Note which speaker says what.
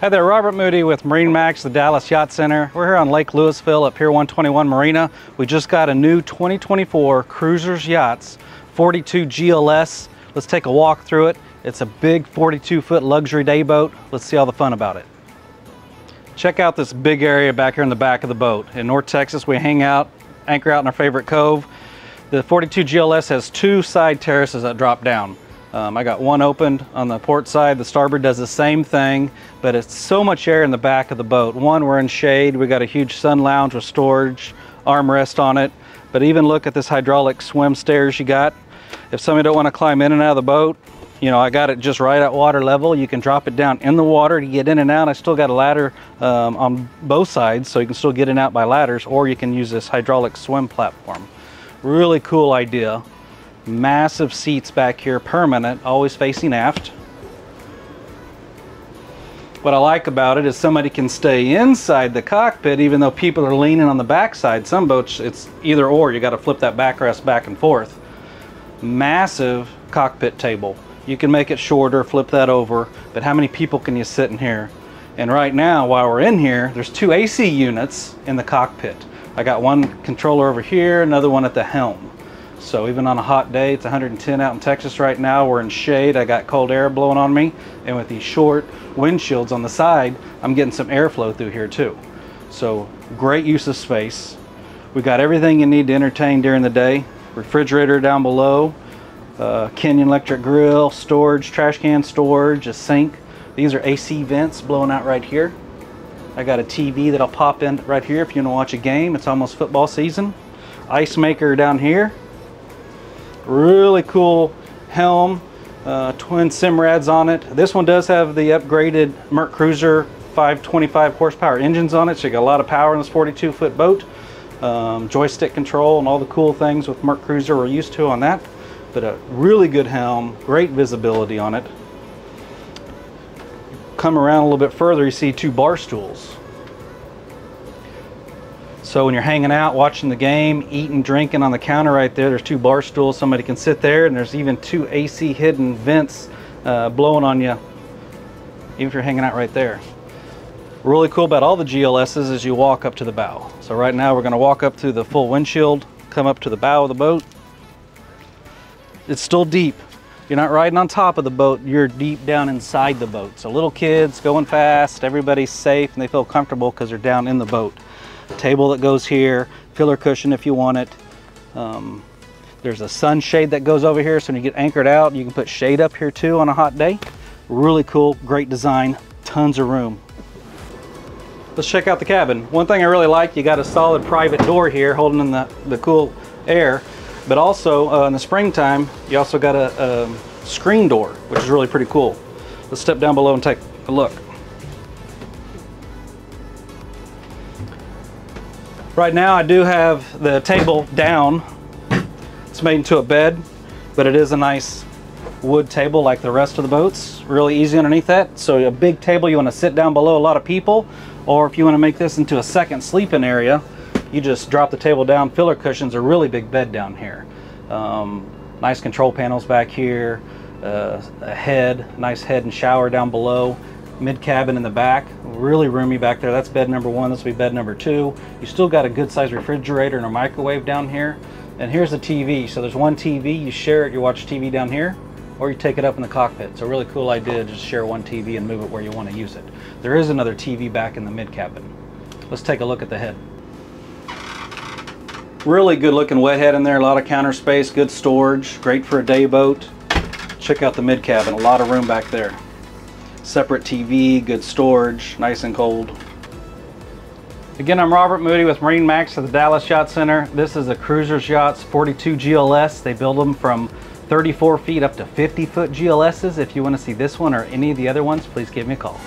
Speaker 1: Hi there, Robert Moody with MarineMax, the Dallas Yacht Center. We're here on Lake Lewisville at Pier 121 Marina. We just got a new 2024 Cruisers Yachts 42 GLS. Let's take a walk through it. It's a big 42-foot luxury day boat. Let's see all the fun about it. Check out this big area back here in the back of the boat. In North Texas, we hang out, anchor out in our favorite cove. The 42 GLS has two side terraces that drop down. I got one opened on the port side. The starboard does the same thing, but it's so much air in the back of the boat. One, we're in shade. We got a huge sun lounge with storage, armrest on it. But even look at this hydraulic swim stairs you got. If somebody don't want to climb in and out of the boat, you know, I got it just right at water level. You can drop it down in the water to get in and out. I still got a ladder on both sides, so you can still get in and out by ladders, or you can use this hydraulic swim platform. Really cool idea. Massive seats back here, permanent, always facing aft. What I like about it is somebody can stay inside the cockpit even though people are leaning on the back side. Some boats, it's either or. You got to flip that backrest back and forth. Massive cockpit table. You can make it shorter, flip that over, but how many people can you sit in here? And right now, while we're in here, there's two AC units in the cockpit. I got one controller over here, another one at the helm. So even on a hot day, it's 110 out in Texas right now. We're in shade. I got cold air blowing on me. And with these short windshields on the side, I'm getting some airflow through here too. So great use of space. We got everything you need to entertain during the day. Refrigerator down below, Kenyon electric grill, storage, trash can storage, a sink. These are AC vents blowing out right here. I got a TV that'll pop in right here if you want to watch a game. It's almost football season. Ice maker down here. Really cool helm, twin Simrads on it. This one does have the upgraded Merc Cruiser 525 horsepower engines on it, so you got a lot of power in this 42-foot boat. Joystick control and all the cool things with Merc Cruiser we're used to on that. But a really good helm, great visibility on it. Come around a little bit further, you see two bar stools. So when you're hanging out, watching the game, eating, drinking on the counter right there, there's two bar stools. Somebody can sit there, and there's even two AC hidden vents blowing on you, even if you're hanging out right there. Really cool about all the GLSs is you walk up to the bow. So right now we're going to walk up through the full windshield, come up to the bow of the boat. It's still deep. You're not riding on top of the boat, you're deep down inside the boat. So little kids going fast, everybody's safe, and they feel comfortable because they're down in the boat. Table that goes here, pillar cushion if you want it. There's a sunshade that goes over here, so when you get anchored out, you can put shade up here too on a hot day. Really cool, great design, tons of room. Let's check out the cabin. One thing I really like, you got a solid private door here holding in the cool air, but also in the springtime, you also got a screen door, which is really pretty cool. Let's step down below and take a look. Right now I do have the table down. It's made into a bed, but it is a nice wood table like the rest of the boats. Really easy underneath that. So a big table, you want to sit down below a lot of people, or if you want to make this into a second sleeping area, you just drop the table down. Filler cushions, a really big bed down here. Nice control panels back here, a head, nice head and shower down below. Mid cabin in the back, really roomy back there. That's bed number one. This will be bed number two. You still got a good sized refrigerator and a microwave down here. And here's the TV. So there's one TV, you share it, you watch TV down here, or you take it up in the cockpit. It's a really cool idea to just share one TV and move it where you want to use it. There is another TV back in the mid cabin. Let's take a look at the head. Really good looking wet head in there, a lot of counter space, good storage, great for a day boat. Check out the mid cabin, a lot of room back there. Separate TV, good storage, nice and cold. Again, I'm Robert Moody with MarineMax at the Dallas Yacht Center. This is a Cruisers Yachts 42 GLS. They build them from 34 feet up to 50-foot GLSs. If you want to see this one or any of the other ones, please give me a call.